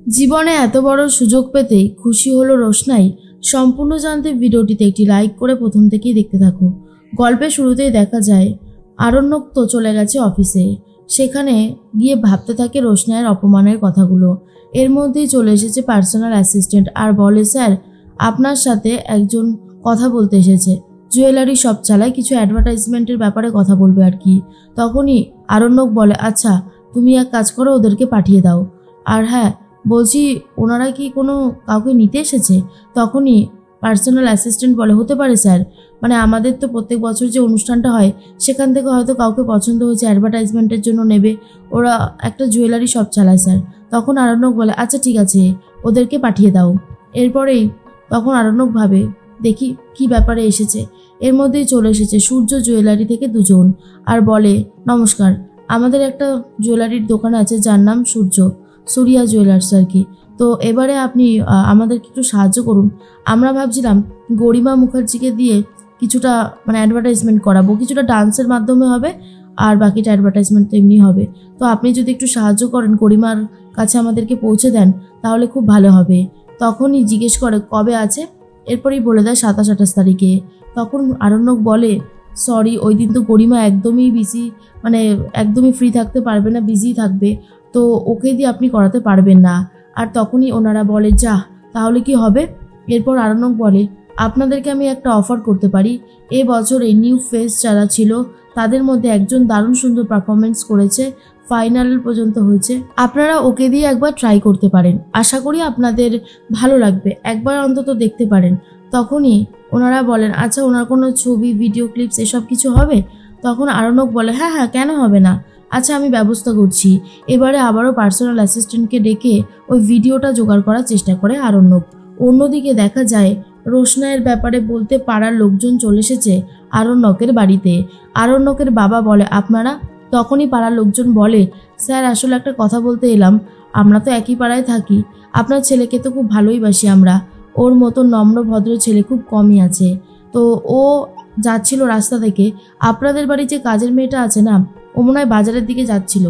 জীবনে এত বড় সুযোগ পেতে খুশি হলো রোশনাই। সম্পূর্ণ জানতে ভিডিওটিতে একটি লাইক করে প্রথম থেকেই দেখতে থাকো। গল্পের শুরুতেই দেখা যায় আরণ্যক তো চলে গেছে অফিসে। সেখানে গিয়ে ভাবতে থাকে রোশনাইয়ের অপমানের কথাগুলো। এর মধ্যেই চলে এসেছে পার্সোনাল অ্যাসিস্ট্যান্ট আর বলে, স্যার আপনার সাথে একজন কথা বলতে এসেছে, জুয়েলারি শপ চালায়, কিছু অ্যাডভার্টাইজমেন্টের ব্যাপারে কথা বলবে আর কি। তখনই আরণ্যক বলে, আচ্ছা তুমি এক কাজ করো, ওদেরকে পাঠিয়ে দাও। আর হ্যাঁ বলছি, ওনারা কি কোনো কাউকে নিতে এসেছে? তখনই পার্সোনাল অ্যাসিস্ট্যান্ট বলে, হতে পারে স্যার, মানে আমাদের তো প্রত্যেক বছর যে অনুষ্ঠানটা হয় সেখান থেকে হয়তো কাউকে পছন্দ হয়েছে, অ্যাডভার্টাইজমেন্টের জন্য নেবে, ওরা একটা জুয়েলারি শপ চালায় স্যার। তখন আরণ্যক বলে, আচ্ছা ঠিক আছে, ওদেরকে পাঠিয়ে দাও। এরপরেই তখন আরণ্যক ভাবে, দেখি কি ব্যাপারে এসেছে। এর মধ্যেই চলে এসেছে সূর্য জুয়েলারি থেকে দুজন আর বলে, নমস্কার, আমাদের একটা জুয়েলারির দোকান আছে যার নাম সূর্যা জুয়েলার্স আর কি। তো এবারে আপনি আমাদেরকে একটু সাহায্য করুন। আমরা ভাবছিলাম গরিমা মুখার্জিকে দিয়ে কিছুটা মানে অ্যাডভার্টাইজমেন্ট করাবো, কিছুটা ডান্সের মাধ্যমে হবে আর বাকিটা অ্যাডভার্টাইজমেন্ট তো এমনি হবে। তো আপনি যদি একটু সাহায্য করেন, গরিমার কাছে আমাদেরকে পৌঁছে দেন, তাহলে খুব ভালো হবে। তখনই জিজ্ঞেস করে কবে আছে, এরপরেই বলে দেয় 27-28 তারিখে। তখন আরণ্যক বলে, সরি ওই দিন তো গরিমা একদমই বিজি, মানে একদমই ফ্রি থাকতে পারবে না, বিজি থাকবে, তো ওকে দিয়ে আপনি করাতে পারবেন না। আর তখনই ওনারা বলে, যা তাহলে কি হবে। এরপর আরণ্যক বলে, আপনাদেরকে আমি একটা অফার করতে পারি। এ বছরে নিউ ফেস যারা ছিল তাদের মধ্যে একজন দারুণ সুন্দর পারফরমেন্স করেছে, ফাইনাল পর্যন্ত হয়েছে, আপনারা ওকে দিয়ে একবার ট্রাই করতে পারেন, আশা করি আপনাদের ভালো লাগবে, একবার অন্তত দেখতে পারেন। তখনই ওনারা বলেন, আচ্ছা ওনার কোনো ছবি, ভিডিও ক্লিপস এসব কিছু হবে? তখন আরণ্যক বলে, হ্যাঁ হ্যাঁ, কেন হবে না, আচ্ছা আমি ব্যবস্থা করছি। এবারে আবারও পার্সোনাল অ্যাসিস্ট্যান্টকে ডেকে ওই ভিডিওটা জোগাড় করার চেষ্টা করে আরণ্যক। অন্যদিকে দেখা যায় রোশনাইয়ের ব্যাপারে বলতে পাড়ার লোকজন চলে এসেছে আরণ্যকের বাড়িতে। আরণ্যকের বাবা বলে, আপনারা? তখনই পাড়ার লোকজন বলে, স্যার আসলে একটা কথা বলতে এলাম, আমরা তো একই পাড়ায় থাকি, আপনার ছেলেকে তো খুব ভালোই বাসি আমরা, ওর মতো নম্র ভদ্র ছেলে খুব কমই আছে। তো ও যাচ্ছিল রাস্তা থেকে, আপনাদের বাড়ি যে কাজের মেয়েটা আছে না, ও মনে হয় বাজারের দিকে যাচ্ছিল।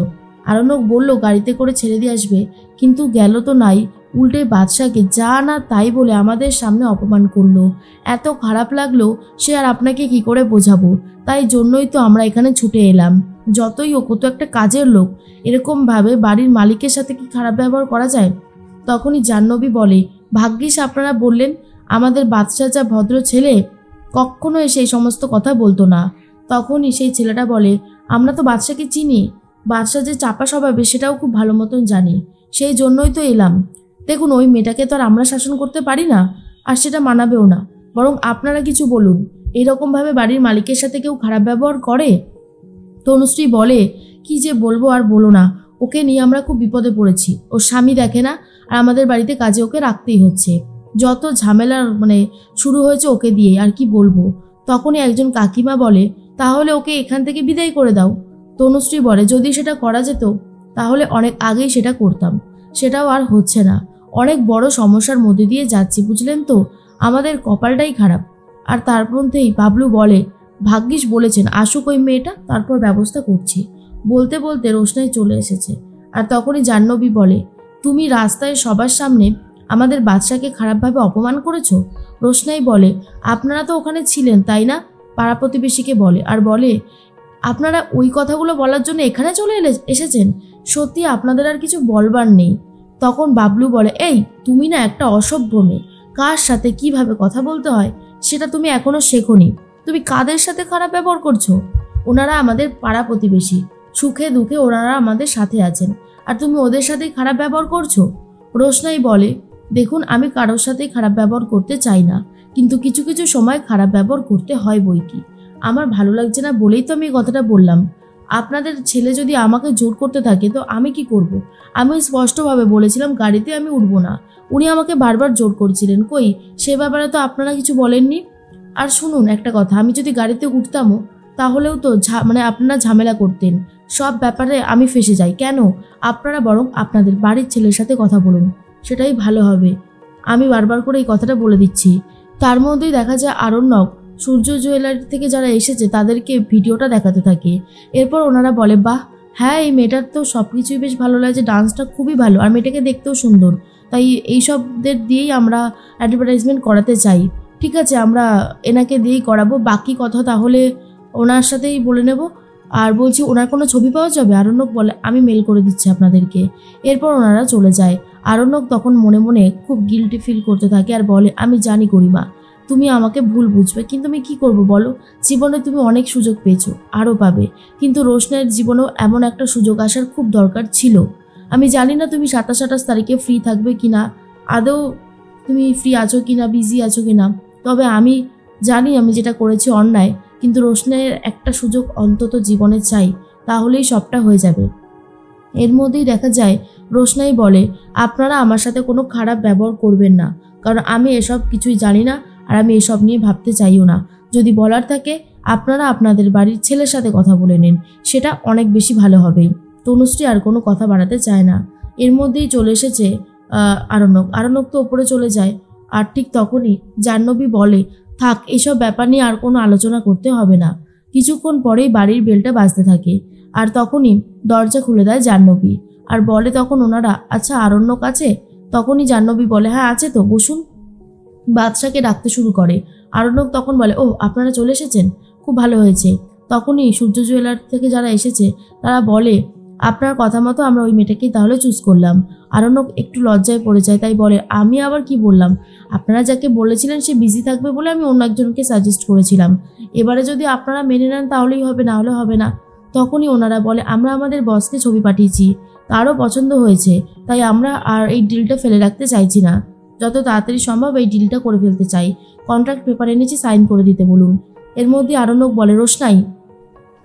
আরণ্যক বলল গাড়িতে করে ছেড়ে দিয়ে আসবে, কিন্তু গেল তো নাই, উল্টে বাদশাকে যা না তাই বলে আমাদের সামনে অপমান করলো। এত খারাপ লাগলো, সে আর আপনাকে কি করে বোঝাবো, তাই জন্যই তো আমরা এখানে ছুটে এলাম। যতই ও তো একটা কাজের লোক, এরকম ভাবে বাড়ির মালিকের সাথে কি খারাপ ব্যবহার করা যায়? তখনই জাহ্নবী বলে, ভাগ্যিস আপনারা বললেন, আমাদের বাদশা যা ভদ্র ছেলে, কখনো এসে এই সমস্ত কথা বলতো না। তখনই সেই ছেলেটা বলে, আমরা তো বাদশাকে চিনি, বাদশা যে চাপা স্বভাবে সেটাও খুব ভালো মতন জানি, সেই জন্যই তো এলাম। দেখুন ওই মেয়েটাকে তো আর আমরা শাসন করতে পারি না, আর সেটা মানাবেও না, বরং আপনারা কিছু বলুন, এরকমভাবে বাড়ির মালিকের সাথে কেউ খারাপ ব্যবহার করে? তনুশ্রী বলে, কি যে বলবো আর বলো না, ওকে নিয়ে আমরা খুব বিপদে পড়েছি, ওর স্বামী দেখে না, আর আমাদের বাড়িতে কাজে ওকে রাখতেই হচ্ছে, যত ঝামেলা মানে শুরু হয়েছে ওকে দিয়ে, আর কি বলবো। তখনই একজন কাকিমা বলে, তাহলে ওকে এখান থেকে বিদায় করে দাও। তনুশ্রী বলে, যদি সেটা করা যেত তাহলে অনেক আগেই সেটা করতাম, সেটাও আর হচ্ছে না, অনেক বড় সমস্যার মধ্যে দিয়ে যাচ্ছি, বুঝলেন তো, আমাদের কপালটাই খারাপ। আর তার মধ্যেই বাবলু বলে, ভাগ্যিস বলেছেন, আসুক ওই মেয়েটা, তারপর ব্যবস্থা করছি। বলতে বলতে রোশনাই চলে এসেছে। আর তখনই জাহ্নবী বলে, তুমি রাস্তায় সবার সামনে আমাদের বাদশাকে খারাপভাবে অপমান করেছো? রোশনাই বলে, আপনারা তো ওখানে ছিলেন তাই না? পাড়া প্রতিবেশীকে বলে, আর বলে, আপনারা ওই কথাগুলো বলার জন্য এখানে চলে এসেছেন? সত্যি আপনাদের আর কিছু বলবার নেই। তখন বাবলু বলে, এই তুমি না একটা অসভ্য মেয়ে, কার সাথে কিভাবে কথা বলতে হয় সেটা তুমি এখনো শেখোনি, তুমি কাদের সাথে খারাপ ব্যবহার করছো? ওনারা আমাদের পাড়া প্রতিবেশী, সুখে দুঃখে ওনারা আমাদের সাথে আছেন, আর তুমি ওদের সাথেই খারাপ ব্যবহার করছো? রোশনাই বলে, দেখুন আমি কারোর সাথেই খারাপ ব্যবহার করতে চাই না, কিন্তু কিছু কিছু সময় খারাপ ব্যবহার করতে হয় বই কি, আমার ভালো লাগছে না বলেই তো আমি এই কথাটা বললাম। আপনাদের ছেলে যদি আমাকে জোর করতে থাকে তো আমি কি করব? আমি স্পষ্টভাবে বলেছিলাম গাড়িতে আমি উঠবো না, উনি আমাকে বারবার জোর করছিলেন, কই সে ব্যাপারে তো আপনারা কিছু বলেননি। আর শুনুন একটা কথা, আমি যদি গাড়িতে উঠতামও তাহলেও তো মানে আপনারা ঝামেলা করতেন, সব ব্যাপারে আমি ফেসে যাই কেন? আপনারা বরং আপনাদের বাড়ির ছেলের সাথে কথা বলুন, সেটাই ভালো হবে, আমি বারবার করে এই কথাটা বলে দিচ্ছি। তার মধ্যেই দেখা যায় আরণ্যক সূর্য জুয়েলারি থেকে যারা এসেছে তাদেরকে ভিডিওটা দেখাতে থাকে। এরপর ওনারা বলে, বাহ হ্যাঁ এই মেয়েটার তো সব কিছুই বেশ ভালো লাগছে, ডান্সটা খুবই ভালো আর মেয়েটাকে দেখতেও সুন্দর, তাই এইসবদের দিয়েই আমরা অ্যাডভার্টাইজমেন্ট করাতে চাই। ঠিক আছে, আমরা এনাকে দিয়েই করাবো, বাকি কথা তাহলে ওনার সাথেই বলে নেব। আর বলছি ওনার কোনো ছবি পাওয়া যাবে? আরণ্যক বলে আমি মেল করে দিচ্ছি আপনাদেরকে। এরপর ওনারা চলে যায়। আরণ্যক তখন মনে মনে খুব গিল্টি ফিল করতে থাকে আর বলে আমি জানি গরিমা তুমি আমাকে ভুল বুঝবে, কিন্তু আমি কি করব বলো, জীবনে তুমি অনেক সুযোগ পেয়েছো, আরও পাবে, কিন্তু রোশনাইয়ের জীবনেও এমন একটা সুযোগ আসার খুব দরকার ছিল। আমি জানি না তুমি 27-28 তারিখে ফ্রি থাকবে কিনা, আদৌ তুমি ফ্রি আছো কিনা, বিজি আছো কিনা, তবে আমি জানি আমি যেটা করেছি অন্যায়, কিন্তু রোশনাইয়ের একটা সুযোগ অন্তত জীবনে চাই, তাহলেই সবটা হয়ে যাবে। এর মধ্যেই দেখা যায় রোশনাই বলে আপনারা আমার সাথে কোনো খারাপ ব্যবহার করবেন না, কারণ আমি এসব কিছুই জানি না আর আমি এসব নিয়ে ভাবতে চাইও না। যদি বলার থাকে আপনারা আপনাদের বাড়ির ছেলের সাথে কথা বলে নিন, সেটা অনেক বেশি ভালো হবে। তনুশ্রী আর কোনো কথা বাড়াতে চায় না। এর মধ্যেই চলে এসেছে আরণ্যক তো ওপরে চলে যায়। আর ঠিক তখনই জাহ্নবী বলে থাক এসব ব্যাপার নিয়ে আর কোনো আলোচনা করতে হবে না। কিছুক্ষণ পরেই বাড়ির বেলটা বাজতে থাকে আর তখনই দরজা খুলে দেয় জাহ্নবী আর বলে তখন ওনারা আচ্ছা আরণ্যক আছে? তখনই জাহ্নবী বলে হ্যাঁ আছে তো, বসুন। বাদশাকে ডাকতে শুরু করে। আরণ্যক তখন বলে ও আপনারা চলে এসেছেন, খুব ভালো হয়েছে। তখনই সূর্য জুয়েলার থেকে যারা এসেছে তারা বলে আপনার কথা মতো আমরা ওই মেয়েটাকেই তাহলে চুজ করলাম। আরণ্যক একটু লজ্জায় পড়ে যায়, তাই বলে আমি আবার কি বললাম, আপনারা যাকে বলেছিলেন সে বিজি থাকবে বলে আমি অন্য একজনকে সাজেস্ট করেছিলাম, এবারে যদি আপনারা মেনে নেন তাহলেই হবে, না হলে হবে না। তখনই ওনারা বলে আমরা আমাদের বসকে ছবি পাঠিয়েছি, তারও পছন্দ হয়েছে, তাই আমরা আর এই ডিলটা ফেলে রাখতে চাইছি না, যত তাড়াতাড়ি সম্ভব এই ডিলটা করে ফেলতে চাই। কন্ট্রাক্ট পেপার এনেছি, সাইন করে দিতে বলুন। এর মধ্যে আরণ্যক বলে রোশনাই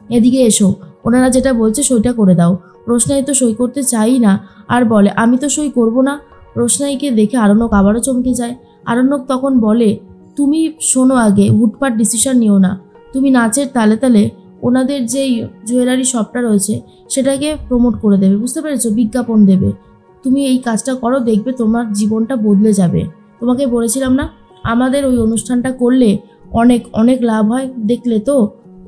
এদিকে এসো, ওনারা যেটা বলছে সইটা করে দাও। রোশনাই তো সই করতে চাই না আর বলে আমি তো সই করব না। রোশনাইকে দেখে আরণ্যক আবারও চমকে যায়। আরণ্যক তখন বলে তুমি শোনো, আগে হুটপাট ডিসিশন নিও না, তুমি নাচের তালে তালে ওনাদের যেই জুয়েলারি শপটা রয়েছে সেটাকে প্রমোট করে দেবে, বুঝতে পেরেছো, বিজ্ঞাপন দেবে। তুমি এই কাজটা করো, দেখবে তোমার জীবনটা বদলে যাবে। তোমাকে বলেছিলাম না আমাদের ওই অনুষ্ঠানটা করলে অনেক অনেক লাভ হয়, দেখলে তো।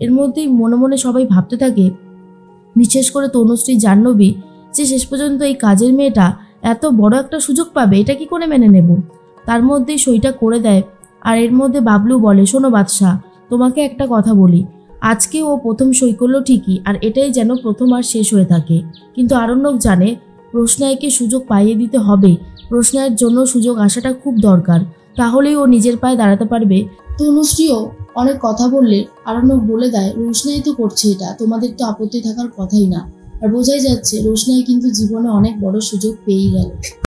এর মধ্যেই মনে মনে সবাই ভাবতে থাকে, বিশেষ করে তনুশ্রী জাহ্নবী, যে শেষ পর্যন্ত এই কাজের মেয়েটা এত বড় একটা সুযোগ পাবে, এটা কি করে মেনে নেব। তার মধ্যেই সইটা করে দেয়। আর এর মধ্যে বাবলু বলে শোনো বাদশা, তোমাকে একটা কথা বলি, আজকে ও প্রথম সই করলো ঠিকই, আর এটাই যেন প্রথম আর শেষ হয়ে থাকে, কিন্তু আরণ্যক জানে রোশনাইকে সুযোগ পাইয়ে দিতে হবে। রোশনাইয়ের জন্য সুযোগ আসাটা খুব দরকার, তাহলেই ও নিজের পায়ে দাঁড়াতে পারবে। তনুশ্রীও অনেক কথা বললে আরণ্যক বলে দেয় রোশনাই তো করছে এটা, তোমাদের তো আপত্তি থাকার কথাই না। আর বোঝাই যাচ্ছে রোশনাই কিন্তু জীবনে অনেক বড় সুযোগ পেয়েই গেল।